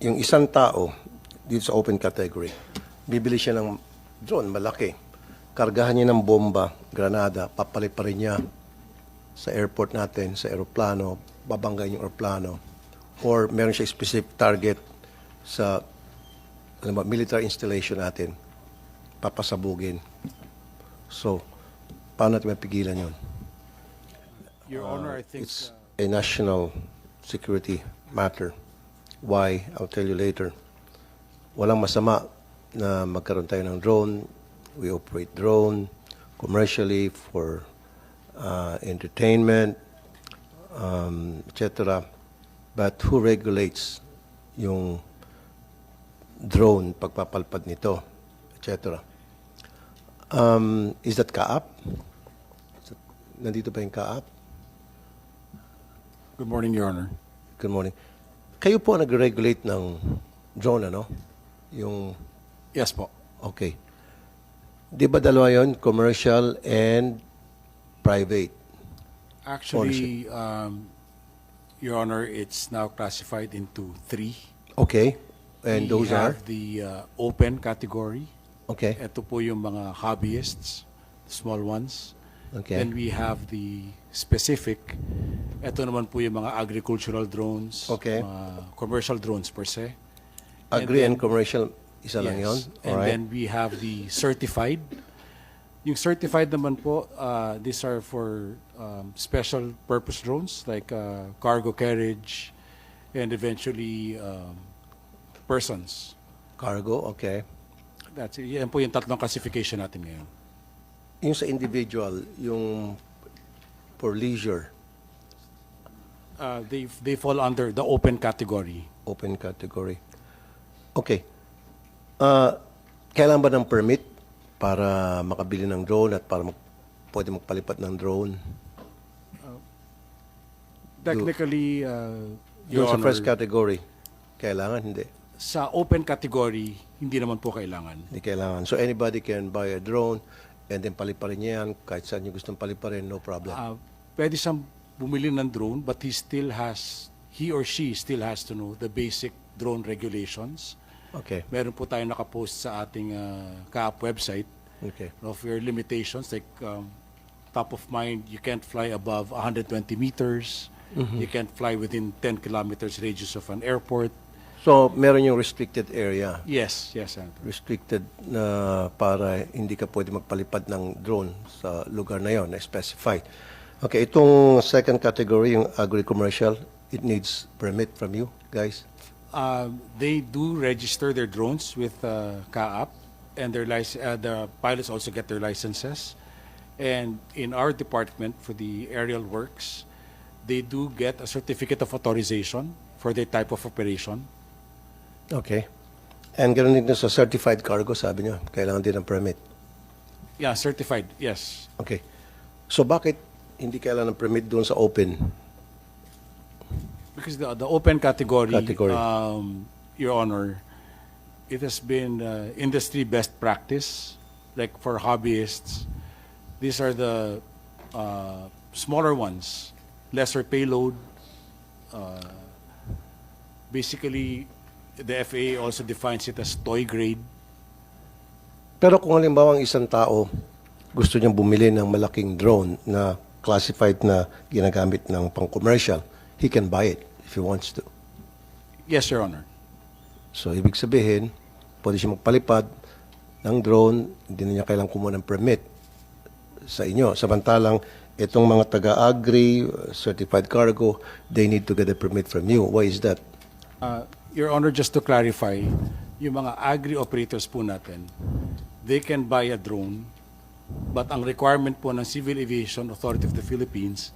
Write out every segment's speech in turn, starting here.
yung isang tao dito sa open category, bibili siya ng drone, malaki. Kargahan niya ng bomba, granada, papaliparin niya sa airport natin, sa aeroplano, babanggain yung aeroplano. Or meron siya specific target sa military installation natin, papasabugin. So, paano natin mapigilan yun? Your Honor, I think It's a national security matter. Why? I'll tell you later. Walang masama na magkaroon tayo ng drone. We operate drone commercially for entertainment, etc. But who regulates yung drone, pagpapalpad nito, etc. Is that CAAP? Nandito ba yung CAAP? good morning, Your Honor. Good morning. Kayo po nag-regulate ng drone, ano? Yung, Yes po. okay. Di ba dalawa yun? Commercial and private. Actually, Your Honor, it's now classified into three. Okay. And We those are? have the open category. Okay. Ito po yung mga hobbyists, small ones. Okay. Then we have the specific. Ito naman po yung mga agricultural drones. Okay. Mga commercial drones per se. Agri and then- commercial, isa lang yun? Yes. And Alright. then we have the certified. Yung certified naman po, these are for special purpose drones like cargo carriage and eventually persons. Cargo, okay. That's it. Yan po yung tatlong classification natin ngayon. Yung sa individual, yung for leisure, They fall under the open category. open category. Okay. Kailan ba ng permit para makabili ng drone at para pwede magpalipat ng drone? Technically, Yung Your sa Honor, first category, kailangan? Hindi. sa open category, hindi naman po kailangan. Hindi kailangan. So anybody can buy a drone and then paliparin niya yan. Kahit saan yung gustong paliparin, no problem. Pwede siyang bumili ng drone but he or she still has to know the basic drone regulations. Okay. Meron po tayo nakapost sa ating CAAP website Okay. of your limitations like top of mind, you can't fly above 120 meters. You can't fly within 10 kilometers radius of an airport. So meron yung restricted area. Yes, Senator. Restricted na para hindi ka pwede magpalipad ng drone sa lugar na yon na specified. Okay, itong second category, yung agri-commercial, it needs permit from you guys. They do register their drones with CAAP, and the pilots also get their licenses. And in our department for the aerial works, they do get a certificate of authorization for their type of operation. Okay. And ganoon din sa certified cargo, sabi nyo, kailangan din ng permit. Yeah, certified, yes. Okay. So bakit hindi kailangan ng permit doon sa open? Because the open category, Category. Your Honor, it has been industry best practice. Like for hobbyists, these are the smaller ones, lesser payload. Basically, the FAA also defines it as toy grade. Pero kung halimbawa ang isang tao gusto niyang bumili ng malaking drone na classified na ginagamit ng pang-commercial, he can buy it if he wants to. Yes, Your Honor. So, ibig sabihin, pwede siya magpalipad ng drone, hindi na niya kailangang kumuha ng permit sa inyo. Samantalang, itong mga taga-agri, certified cargo, they need to get a permit from you. Why is that? Your Honor, just to clarify, yung mga agri operators po natin, they can buy a drone, but ang requirement po ng Civil Aviation Authority of the Philippines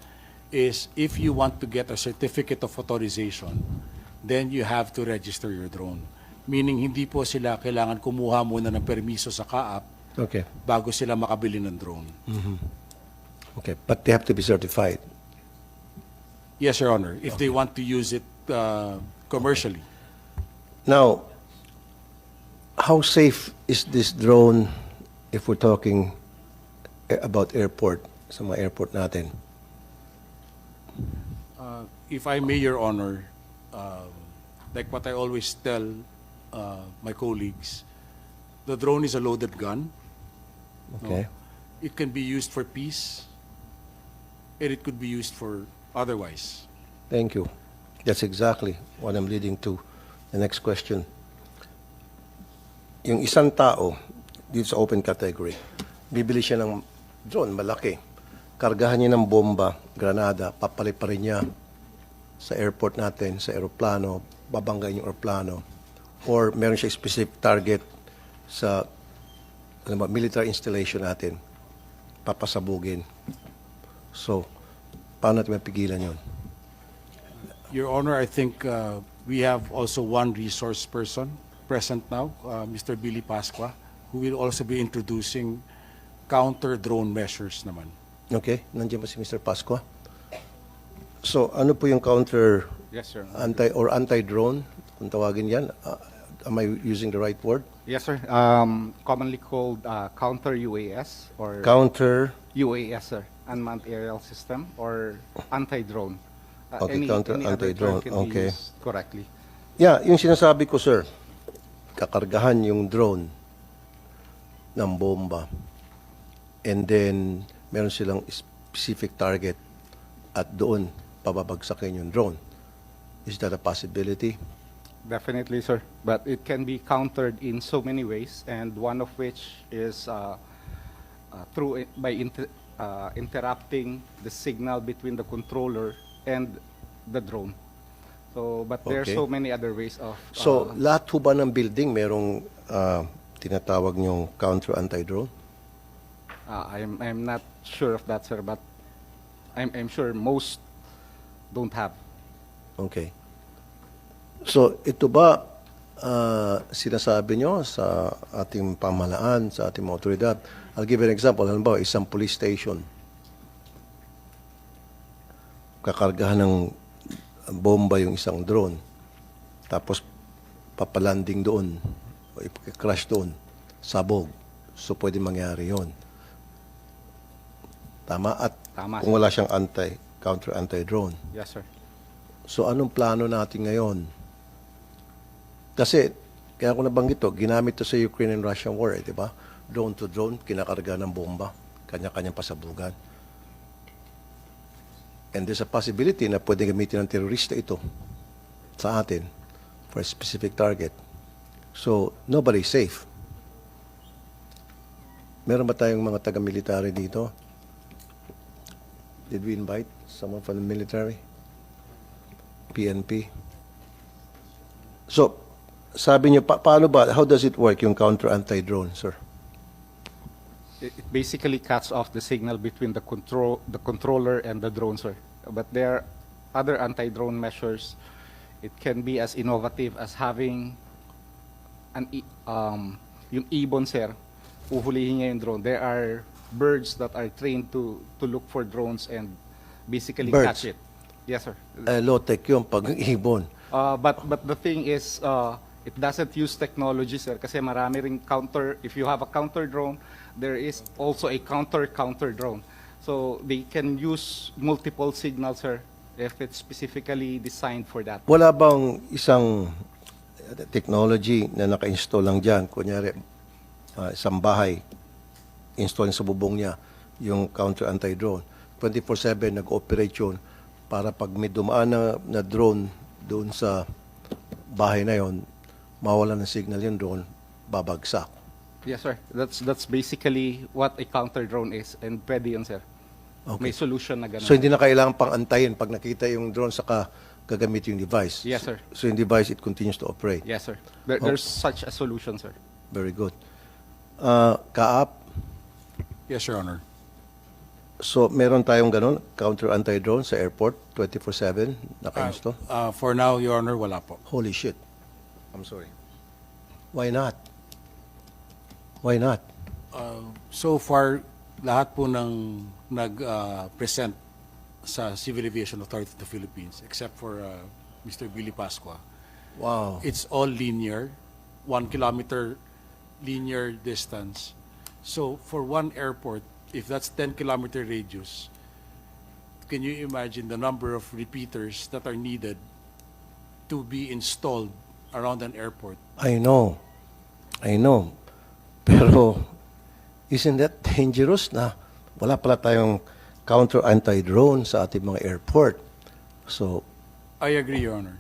is if you want to get a certificate of authorization, then you have to register your drone. Meaning, hindi po sila kailangan kumuha muna ng permiso sa CAAP Okay. bago sila makabili ng drone. Okay. But they have to be certified. Yes, Your Honor, if they want to use it commercially. Now, how safe is this drone if we're talking about airport, sa mga airport natin? If I may, Your Honor, like what I always tell my colleagues, the drone is a loaded gun. Okay. It can be used for peace, and it could be used for otherwise. Thank you. That's exactly what I'm leading to the next question. Yung isang tao dito sa open category, bibili siya ng drone, malaki. Kargahan niya ng bomba, granada, papaliparin niya sa airport natin, sa aeroplano, babanggain yung aeroplano. Or meron siya specific target sa military installation natin, papasabugin. So, paano natin mapigilan yun? Your Honor, I think we have also one resource person present now, Mr. Billy Pasqua, who will also be introducing counter-drone measures naman. Okay, nandiyan ba si Mr. Pasqua? So, ano po yung counter Yes, sir. anti-drone, kung tawagin yan? Am I using the right word? Yes, sir. Commonly called counter UAS or Counter, UAS, sir. Unmanned aerial system or anti-drone. Okay, counter any other anti-drone, term can be okay. used correctly. yeah, yung sinasabi ko, sir, kakargahan yung drone ng bomba and then meron silang specific target at doon pababagsakin yung drone. Is that a possibility? Definitely, sir. But it can be countered in so many ways, and one of which is interrupting the signal between the controller and the drone. So, but there are Okay. so many other ways of. So, lahat ho ba ng building merong tinatawag niyong counter anti-drone? I'm not sure of that, sir, but I'm sure most don't have. Okay. So, ito ba sinasabi nyo sa ating pamahalaan, sa ating mga otoridad? I'll give you an example. Halimbawa, isang police station. Kakargahan ng bomba yung isang drone. Tapos, papalanding doon. O crash doon. Sabog. So, pwede mangyari yon. Tama? At Tama, kung sir. wala siyang counter anti-drone. Yes, sir. So, anong plano natin ngayon? Kasi, kaya ako nabanggit to, ginamit to sa Ukraine and Russian war, di ba? Drone to drone, kinakarga ng bomba, kanya-kanyang pasabugan. And there's a possibility na pwede gamitin ng terorista ito sa atin for a specific target. So, nobody's safe. Meron ba tayong mga taga-military dito? Did we invite someone from the military? PNP? So, sabi niyo, paano ba, how does it work yung counter anti-drone, sir? It basically cuts off the signal between the controller and the drone, sir. But there are other anti-drone measures. It can be as innovative as having yung ibon, sir. Uhulihin niya yung drone. There are birds that are trained to look for drones and basically Birds? catch it. Yes, sir. Low-tech yung pag-ibon. But the thing is, it doesn't use technology, sir, kasi marami ring counter. If you have a counter drone, there is also a counter drone. So they can use multiple signals, sir, if it's specifically designed for that. Wala bang isang technology na naka-install lang dyan? Kunyari, isang bahay, install sa bubong niya yung counter anti-drone. 24/7 nag-operate yun para pag may dumaan na drone doon sa bahay na yon, mawala ng signal yung drone, babagsak. Yes, sir. That's basically what a counter drone is, and pwede yun, sir. Okay. May solution na ganun. So hindi na kailangan pang antayin pag nakita yung drone saka gagamit yung device. Yes, sir. So yung device, it continues to operate. Yes, sir. There's such a solution, sir. Very good. Kaap, Yes, Your Honor. so meron tayong ganun, counter anti-drone sa airport, 24/7, naka-install? For now, Your Honor, wala po. Holy shit. I'm sorry. Why not? Why not? So far, lahat po ng nag-present sa Civil Aviation Authority of the Philippines, except for Mr. Billy Pasqua, Wow. it's all linear, 1 kilometer linear distance. So for one airport, if that's 10-kilometer radius, can you imagine the number of repeaters that are needed to be installed around an airport. I know. Pero, isn't that dangerous na wala pala tayong counter anti-drone sa ating mga airport? So, I agree, Your Honor.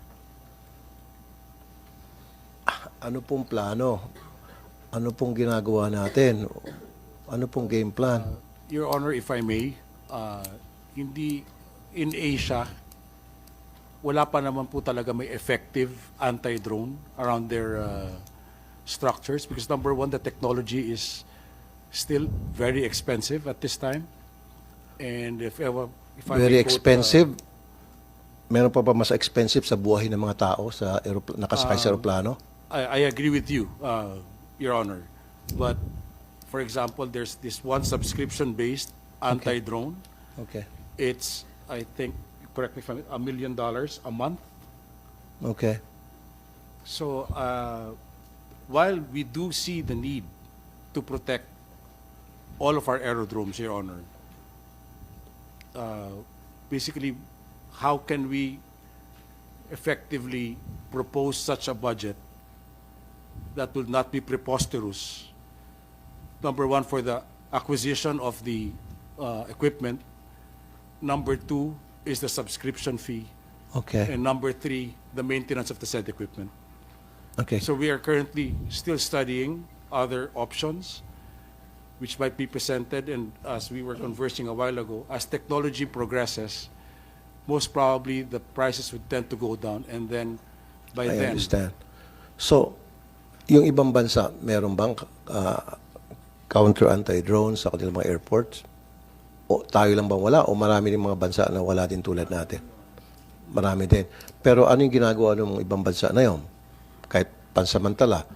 ano pong plano? Ano pong ginagawa natin? Ano pong game plan? Your Honor, if I may, hindi in Asia, wala pa naman po talaga may effective anti-drone around their structures because number one, the technology is still very expensive at this time. And if I Very may quote, expensive. Meron pa ba mas expensive sa buhay ng mga tao sa nakasakay sa aeroplano? I agree with you, Your Honor. But for example, there's this one subscription-based anti-drone. Okay. It's, I think, correct me if I'm, $1 million a month. Okay. So while we do see the need to protect all of our aerodromes, Your Honor, basically, how can we effectively propose such a budget that will not be preposterous? Number one, for the acquisition of the equipment. Number two is the subscription fee. Okay. And number three, the maintenance of the said equipment. Okay. So we are currently still studying other options which might be presented, and as we were conversing a while ago, as technology progresses, most probably the prices would tend to go down, and then by I then, understand. So, yung ibang bansa, meron bang counter anti-drone sa kanilang mga airports? O tayo lang bang wala? O marami din mga bansa na wala din tulad natin? Marami din. Pero ano yung ginagawa ng ibang bansa na yun? Kahit pansamantala,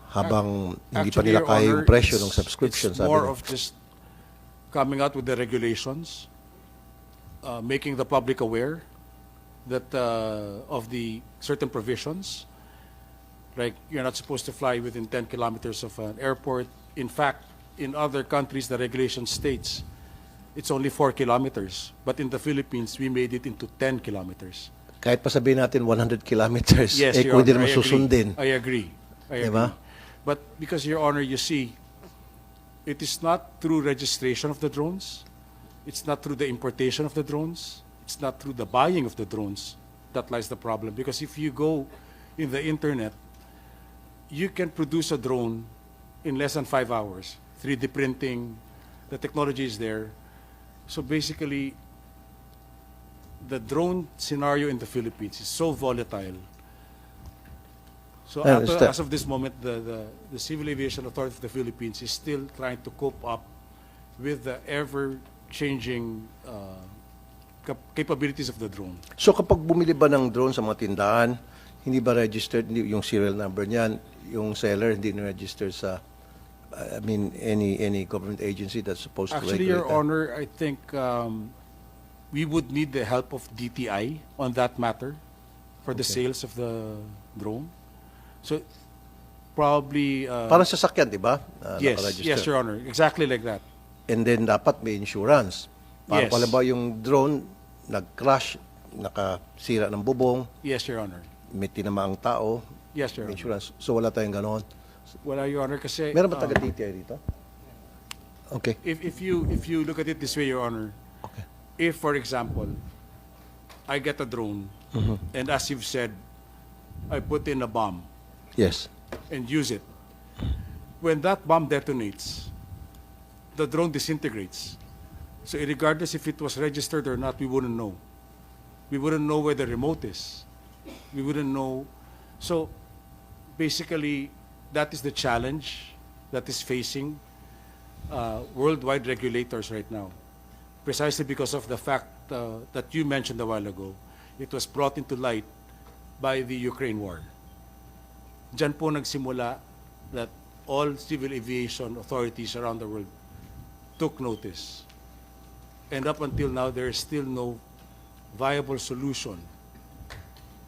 habang hindi pa actually, nila Your kaya Honor, yung presyo ng it's- subscription, It's sabi more nila. of just coming out with the regulations, making the public aware that of the certain provisions, like you're not supposed to fly within 10 kilometers of an airport. In fact, in other countries, the regulation states it's only 4 kilometers. But in the Philippines, we made it into 10 kilometers. Kahit pa sabihin natin 100 kilometers, Yes, eh Your kung hindi Honor, naman susundin. I agree. I Diba? agree. But because, Your Honor, you see, it is not through registration of the drones. It's not through the importation of the drones. It's not through the buying of the drones that lies the problem. Because if you go in the internet, you can produce a drone in less than 5 hours. 3D printing, the technology is there. So basically, the drone scenario in the Philippines is so volatile. So I understand. as of this moment, the Civil Aviation Authority of the Philippines is still trying to cope up with the ever-changing capabilities of the drone. So kapag bumili ba ng drone sa mga tindahan, hindi ba registered yung serial number niyan, yung seller hindi na-register sa any government agency that's supposed to Actually, regulate Your that? Honor, I think we would need the help of DTI on that matter for the Okay. sales of the drone. So probably Parang sasakyan, di ba? yes, Nakaregister. yes, Your Honor, exactly like that. And then dapat may insurance. Parang Yes. pala ba yung drone nag-crash, nakasira ng bubong, Yes, Your Honor. may tinamaang tao, Yes, Your may Honor. insurance. So wala tayong ganoon. Wala, Your Honor, kasi Meron ba taga-DTI dito? Okay. if you look at it this way, Your Honor, Okay. if for example, I get a drone, and as you've said, I put in a bomb Yes. and use it. When that bomb detonates, the drone disintegrates. So regardless if it was registered or not, we wouldn't know. We wouldn't know where the remote is. We wouldn't know. So basically, that is the challenge that is facing worldwide regulators right now. Precisely because of the fact that you mentioned a while ago, it was brought into light by the Ukraine war. Diyan po nagsimula that all civil aviation authorities around the world took notice. And up until now, there is still no viable solution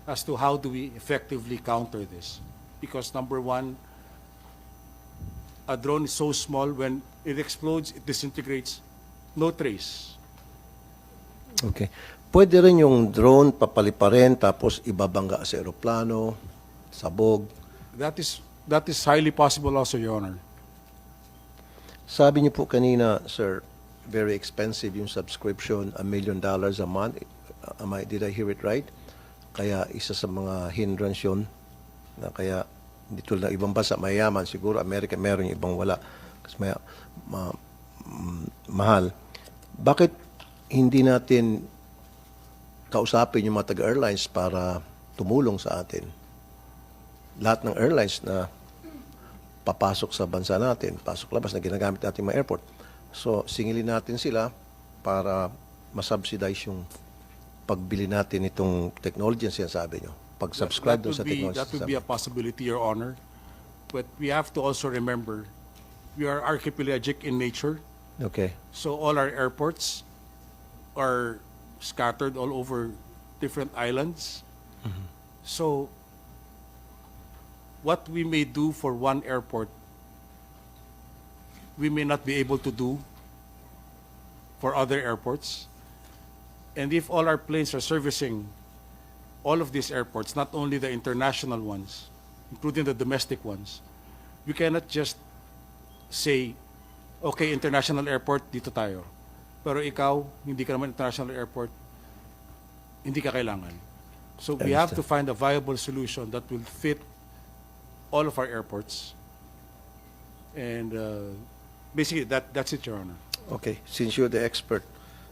as to how do we effectively counter this. Because number one, a drone is so small, when it explodes, it disintegrates, no trace. Okay. Pwede rin yung drone papaliparin tapos ibabangga sa eroplano, sabog. That is highly possible also, Your Honor. Sabi niyo po kanina, sir, very expensive yung subscription, $1 million a month. Did I hear it right? Kaya isa sa mga hindrance yun, na kaya hindi tulad ng ibang bansa, mayaman, siguro Amerika meron yung ibang wala. Kasi mahal. Bakit hindi natin kausapin yung mga taga-airlines para tumulong sa atin? Lahat ng airlines na papasok sa bansa natin, pasok-labas na ginagamit natin mga airport. So, singilin natin sila para masubsidize yung pagbili natin itong technology na sinasabi nyo. Pag-subscribe doon sa technology. That would be a possibility, Your Honor. But we have to also remember, we are archipelagic in nature. Okay. So all our airports are scattered all over different islands. So what we may do for one airport, we may not be able to do for other airports. And if all our planes are servicing all of these airports, not only the international ones, including the domestic ones, we cannot just say, okay, international airport, dito tayo. Pero ikaw, hindi ka naman international airport, hindi ka kailangan. So we have to find a viable solution that will fit all of our airports. And basically, that's it, Your Honor. Okay. Since you're the expert,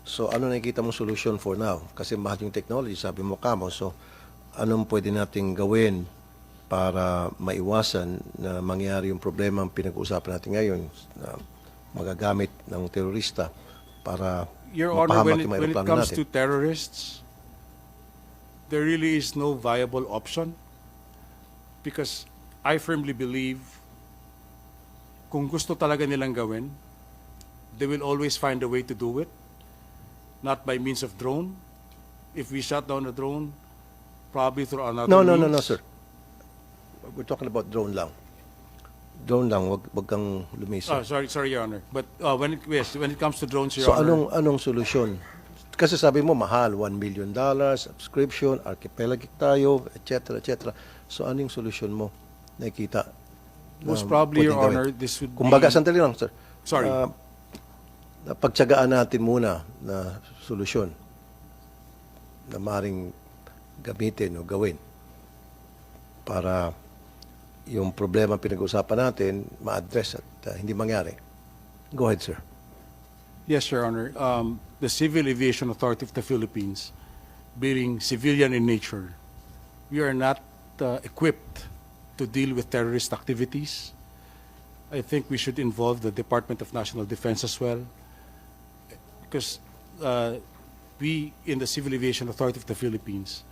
so ano nakikita mong solution for now? Kasi mahal yung technology, sabi mo kamo. So, anong pwede nating gawin para maiwasan na mangyari yung problema ang pinag-uusapan natin ngayon na magagamit ng terorista para Your Honor, mapahamak yung mga when it aeroplano comes natin? to terrorists, there really is no viable option because I firmly believe kung gusto talaga nilang gawin, they will always find a way to do it, not by means of drone. If we shut down a drone, probably through another No, means. sir. We're talking about drone lang. Drone lang, wag kang lumisa. Sorry, Your Honor. But when it comes to drones, Your So Honor, anong solusyon? Kasi sabi mo mahal, $1 million, subscription, archipelagic tayo, etc., etc. So anong solusyon mo nakikita? na most probably, pwedeng Your gawin? Honor, this would Kumbaga, be... sandali lang, sir. Sorry. Pagtsagaan natin muna na solusyon na maaaring gamitin o gawin para yung problema pinag-usapan natin ma-address at hindi mangyari. Go ahead, sir. Yes, Your Honor. The Civil Aviation Authority of the Philippines, being civilian in nature, we are not equipped to deal with terrorist activities. I think we should involve the Department of National Defense as well, because we, in the Civil Aviation Authority of the Philippines,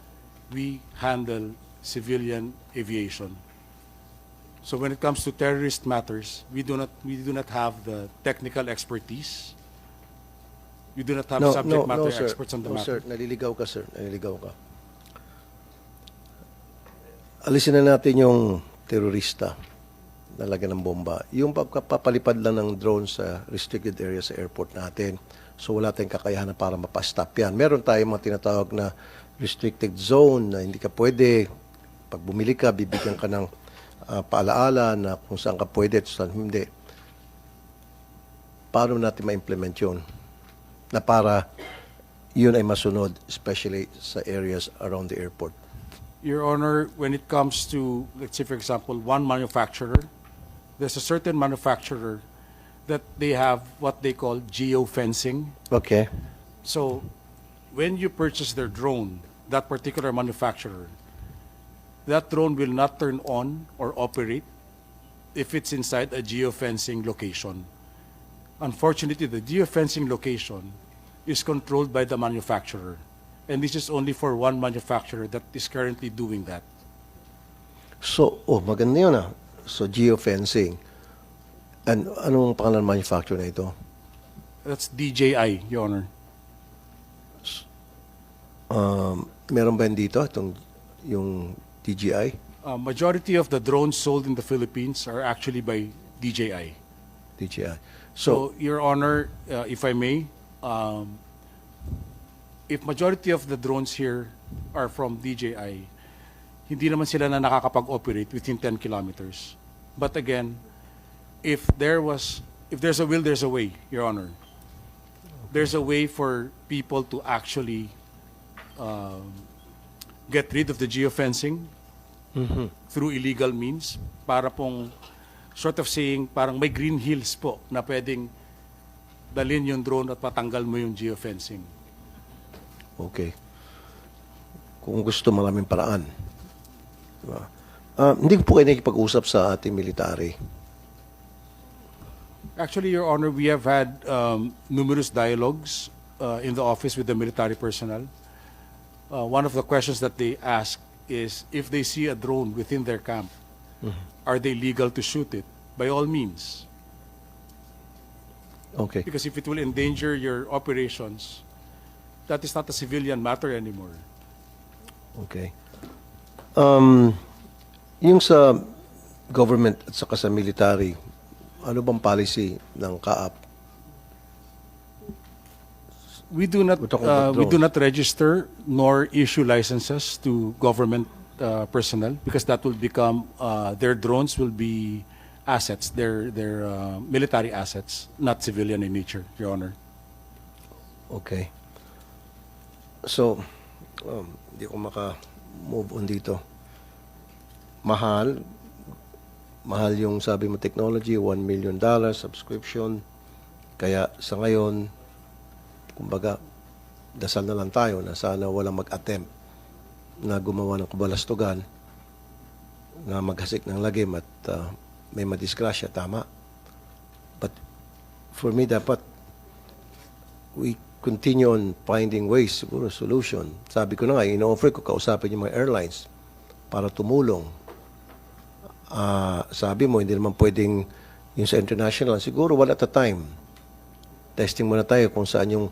we handle civilian aviation. So when it comes to terrorist matters, we do not have the technical expertise. We do not have subject matter sir. experts on the No, matter. sir. Naliligaw ka, sir. Naliligaw ka. Alisin na natin yung terorista na lagyan ng bomba. Yung papalipad lang ng drone sa restricted area sa airport natin. So wala tayong kakayahan para mapastop yan. Meron tayong mga tinatawag na restricted zone na hindi ka pwede. Pag bumili ka, bibigyan ka ng paalaala na kung saan ka pwede at saan hindi. Paano natin ma-implement yun? Na para yun ay masunod, especially sa areas around the airport. Your Honor, when it comes to, let's say for example, one manufacturer, there's a certain manufacturer that they have what they call geofencing. Okay. So when you purchase their drone, that particular manufacturer, that drone will not turn on or operate if it's inside a geofencing location. Unfortunately, the geofencing location is controlled by the manufacturer. And this is only for one manufacturer that is currently doing that. So, maganda yun ah. So, geofencing. And anong pangalan ng manufacturer na ito? That's DJI, Your Honor. Meron ba yun dito? Yung DJI? Majority of the drones sold in the Philippines are actually by DJI. DJI. So, Your Honor, if I may, if majority of the drones here are from DJI, hindi naman sila na nakakapag-operate within 10 kilometers. But again, if there's a will, there's a way, Your Honor. There's a way for people to actually get rid of the geofencing through illegal means para pong sort of saying parang may green hills po na pwedeng dalhin yung drone at patanggal mo yung geofencing. Okay. Kung gusto, maraming paraan. Diba? Hindi po kayo nakikipag-usap sa ating military. Actually, Your Honor, we have had numerous dialogues in the office with the military personnel. One of the questions that they ask is if they see a drone within their camp, are they legal to shoot it? By all means. Okay. Because if it will endanger your operations, that is not a civilian matter anymore. Okay. Yung sa government at saka sa military, ano bang policy ng CAAP? We do not We're talking about we do drones. not register nor issue licenses to government personnel because that will become their drones will be assets, their military assets, not civilian in nature, Your Honor. Okay. So, hindi ko maka-move on dito. Mahal yung sabi mo technology, $1 million subscription. Kaya sa ngayon, kumbaga, dasal na lang tayo na sana walang mag-attempt na gumawa ng kabalastugan na maghasik ng lagim at may madisgrasya, tama. But for me, dapat we continue on finding ways, siguro solution. Sabi ko na nga, ino-offer ko, kausapin yung mga airlines para tumulong. Sabi mo, hindi naman pwedeng yung sa international, siguro one at a time. Testing muna tayo kung saan yung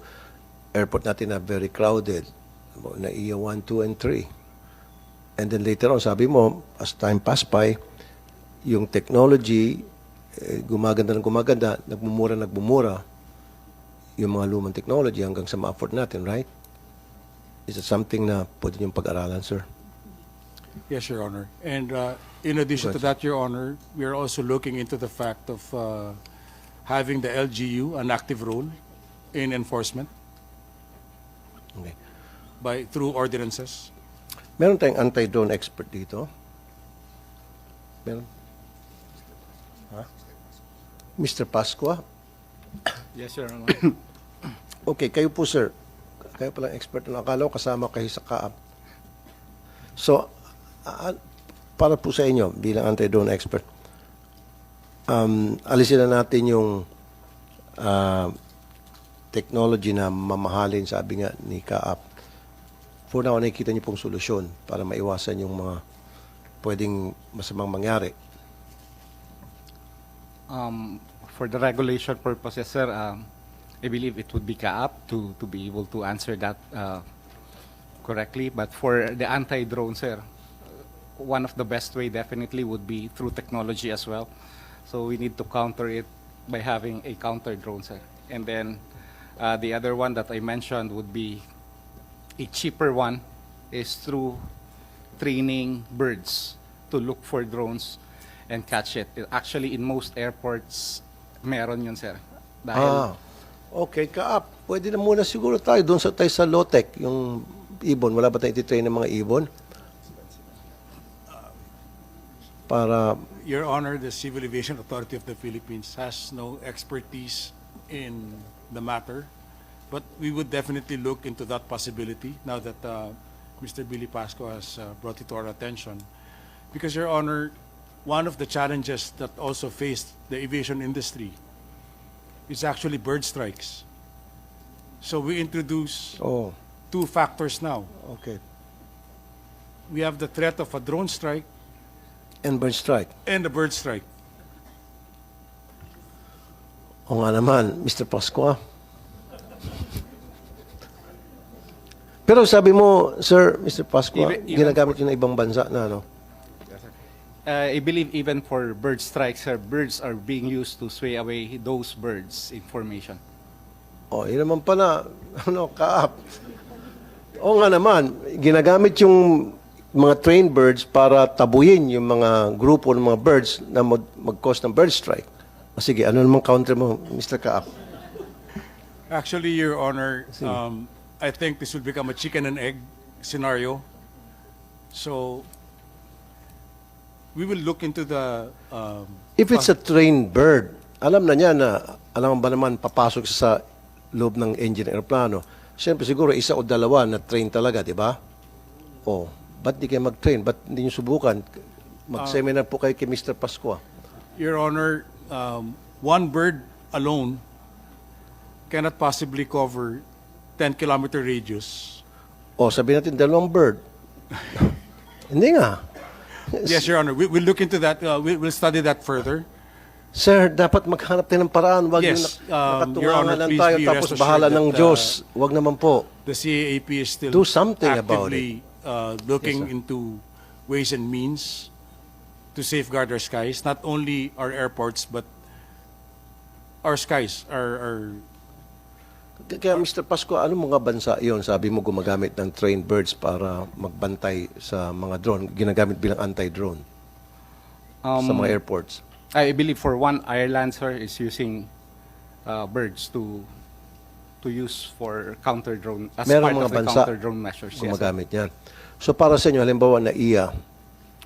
airport natin na very crowded, na iya 1, 2, and 3. And then later on, sabi mo, as time pass by, yung technology, gumaganda ng gumaganda, nagmumura, yung mga lumang technology hanggang sa ma-afford natin, right? Is it something na pwede niyong pag-aralan, sir? Yes, Your Honor. And in addition to that, Your Honor, we are also looking into the fact of having the LGU an active role in enforcement Okay. through ordinances. Meron tayong anti-drone expert dito? Meron? Ha? Mr. Pascua? Yes, Your Honor. Okay, kayo po, sir. Kayo palang expert na akala ko kasama kayo sa CAAP. So, para po sa inyo, bilang anti-drone expert, alisin na natin yung technology na mamahalin, sabi nga ni CAAP. For now, nakikita niyo pong solusyon para maiwasan yung mga pwedeng masamang mangyari. For the regulation purposes, sir, I believe it would be CAAP to be able to answer that correctly. But for the anti-drone, sir, one of the best way definitely would be through technology as well. So we need to counter it by having a counter drone, sir. And then the other one that I mentioned would be a cheaper one is through training birds to look for drones and catch it. Actually, in most airports, meron yun, sir. Dahil, Okay, CAAP. Pwede na muna siguro tayo doon tayo sa low-tech, yung ibon. Wala ba tayo ititrain ng mga ibon? Para, Your Honor, the Civil Aviation Authority of the Philippines has no expertise in the matter, but we would definitely look into that possibility now that Mr. Billy Pasco has brought it to our attention. Because, Your Honor, one of the challenges that also faced the aviation industry is actually bird strikes. So we introduce oh, two factors now. okay. We have the threat of a drone strike And bird strike. and a bird strike. O nga naman, Mr. Pascua. Pero sabi mo, sir, Mr. Pascua, Even ginagamit yun ng ibang bansa na, no? I believe even for bird strikes, sir, birds are being used to sway away those birds' information. O, yun naman pala, CAAP. Oo nga naman, ginagamit yung mga trained birds para tabuyin yung mga grupo ng mga birds na mag-cause ng bird strike. O sige, ano namang counter mo, Mr. Kaap? Actually, Your Honor, I think this will become a chicken and egg scenario. So, we will look into the If it's a trained bird, alam na niya na, alam ba naman, papasok siya sa loob ng engine ng aeroplano. Siyempre, siguro isa o dalawa na train talaga, di ba? O, ba't di kayo mag-train? Ba't hindi niyo subukan? Mag-seminar po kayo kay Mr. Pascua. Your Honor, one bird alone cannot possibly cover 10-kilometer radius. O, sabihin natin, dalawang bird. Hindi nga. Yes, Your Honor. We'll look into that. We'll study that further. Sir, dapat maghanap tayo ng paraan. Huwag Yes, yung Your nakatungangan Honor, lang please tayo be tapos rest bahala assured ng that, Diyos. Huwag naman po. The CAAP is still Do something about actively looking Yes, sir. into ways and means to safeguard our skies, not only our airports, but our skies, our Kaya Mr. Pasco, ano mga bansa iyon? Sabi mo gumagamit ng trained birds para magbantay sa mga drone, ginagamit bilang anti-drone sa mga airports. I believe for one, Ireland, sir, is using birds to use for counter drone as Meron part mga of the bansa counter drone measures. Yes, sir. gumagamit yan. So para sa inyo, halimbawa na IA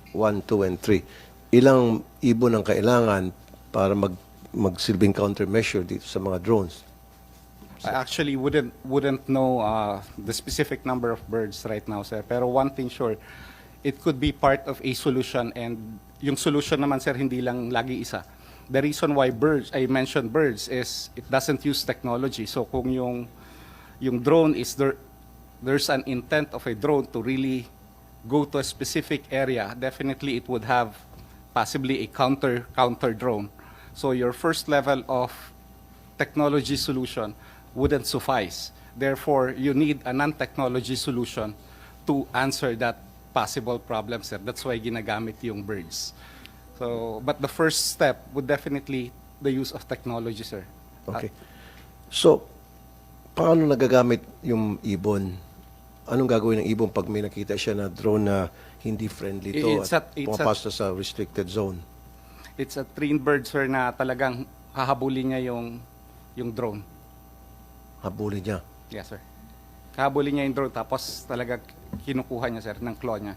1, 2, and 3, ilang ibon ang kailangan para magsilbing countermeasure dito sa mga drones? I actually wouldn't know the specific number of birds right now, sir. Pero one thing sure, it could be part of a solution, and yung solution naman, sir, hindi lang lagi isa. The reason why I mentioned birds is it doesn't use technology. So kung yung drone is there's an intent of a drone to really go to a specific area, definitely it would have possibly a counter drone. So your first level of technology solution wouldn't suffice. Therefore, you need a non-technology solution to answer that possible problem, sir. That's why ginagamit yung birds. So, but the first step would definitely the use of technology, sir. Okay. So, paano nagagamit yung ibon? Anong gagawin ng ibon pag may nakita siya na drone na hindi friendly to at pumapasok sa restricted zone? It's a trained bird, sir, na talagang hahabulin niya yung drone. Habulin niya. Yes, sir. Hahabulin niya yung drone, tapos talaga kinukuha niya, sir, ng claw niya.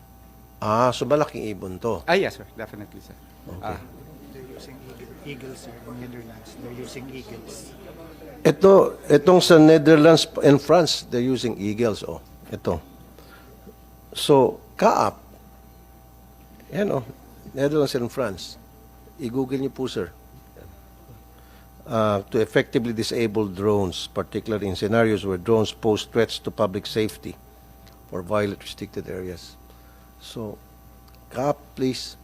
Ah, so malaking ibon to. Yes, sir. Definitely, sir. Okay. They're using eagles, sir, in Netherlands. They're using eagles. Itong sa Netherlands and France, they're using eagles. Oh, ito. So, Kaap. Yan, oh. Netherlands and France. I-google niyo po, sir. To effectively disable drones, particularly in scenarios where drones pose threats to public safety or violate restricted areas. So, Kaap, please,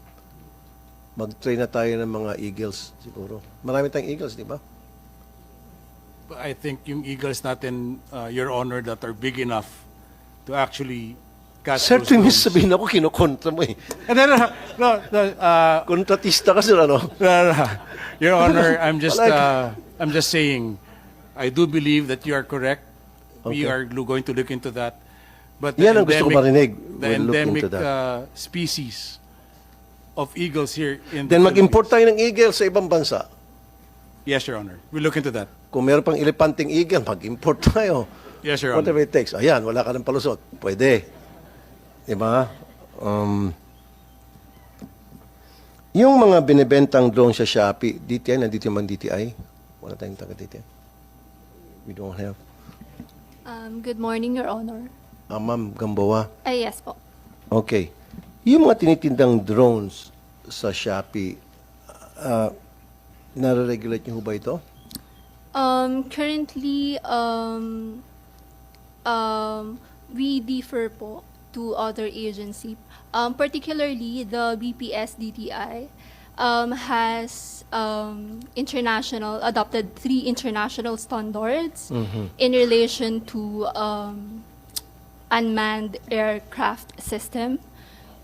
mag-train na tayo ng mga eagles, siguro. Marami tayong eagles, di ba? I think yung eagles natin, Your Honor, that are big enough to actually catch Sir, those tuwing drones. sabihin ako, kinukontra mo eh. No, Kontratista ka, sir, ano? Your Honor, I'm just Like- saying, I do believe that you are correct. We Okay. are going to look into that. But Yan ang gusto ko marinig. the We'll look endemic into that. species of eagles here in Then the mag-import Philippines. tayo ng eagle sa ibang bansa. Yes, Your Honor. We'll look into that. Kung meron pang elepanting eagle, mag-import tayo. Yes, Your Honor. Whatever it takes. Ayan, wala ka ng palusot. Pwede. Diba? Yung mga binibentang drone sa Shopee, DTI, nandito yung mga DTI? Wala tayong taga-DTI. We don't have. Good morning, Your Honor. Ma'am Gamboa. Yes po. Okay. Yung mga tinitindang drones sa Shopee, nare-regulate niyo ho ba ito? Currently, we differ po to other agency. Particularly, the BPS DTI has adopted 3 international standards in relation to unmanned aircraft system.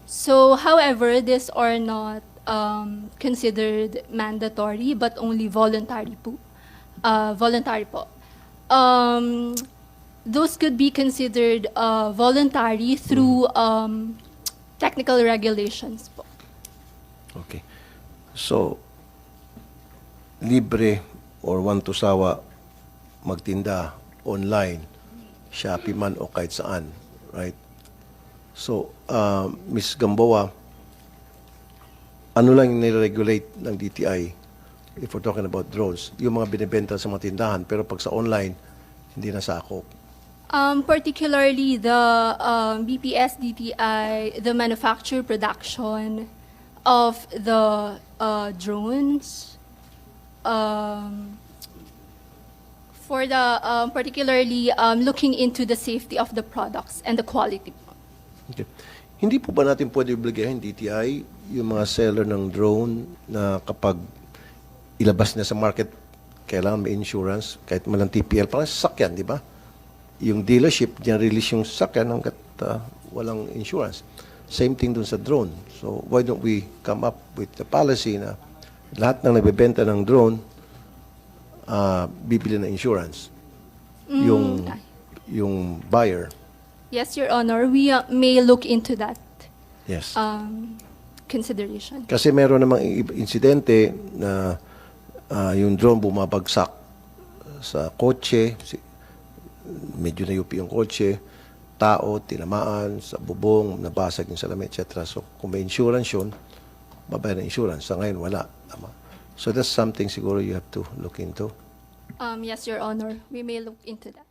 So, however, these are not considered mandatory but only voluntary po. those could be considered voluntary through technical regulations po. Okay. So, libre or one to sawa magtinda online, Shopee man o kahit saan, right? So, Ms. Gamboa, ano lang yung nire-regulate ng DTI if we're talking about drones? Yung mga binibenta sa mga tindahan, pero pag sa online, hindi nasakop. Particularly the BPS DTI, the manufacture production of the drones. For the particularly looking into the safety of the products and the quality. Okay. Hindi po ba natin pwede obligahin DTI yung mga seller ng drone na kapag ilabas na sa market, kailangan may insurance, kahit malang TPL, parang sasakyan, di ba? Yung dealership, diyan release yung sasakyan hanggat walang insurance. Same thing dun sa drone. So why don't we come up with the policy na lahat ng nagbebenta ng drone, bibili ng insurance. Yung buyer. Yes, Your Honor, we may look into that Yes. consideration. Kasi meron namang insidente na yung drone bumabagsak sa kotse, medyo nayupi yung kotse, tao, tinamaan, sa bubong, nabasag yung salamin, etc. So, kung may insurance yun, babayad ng insurance. Sa ngayon, wala. Tama. So, that's something siguro you have to look into. Yes, Your Honor, we may look into that.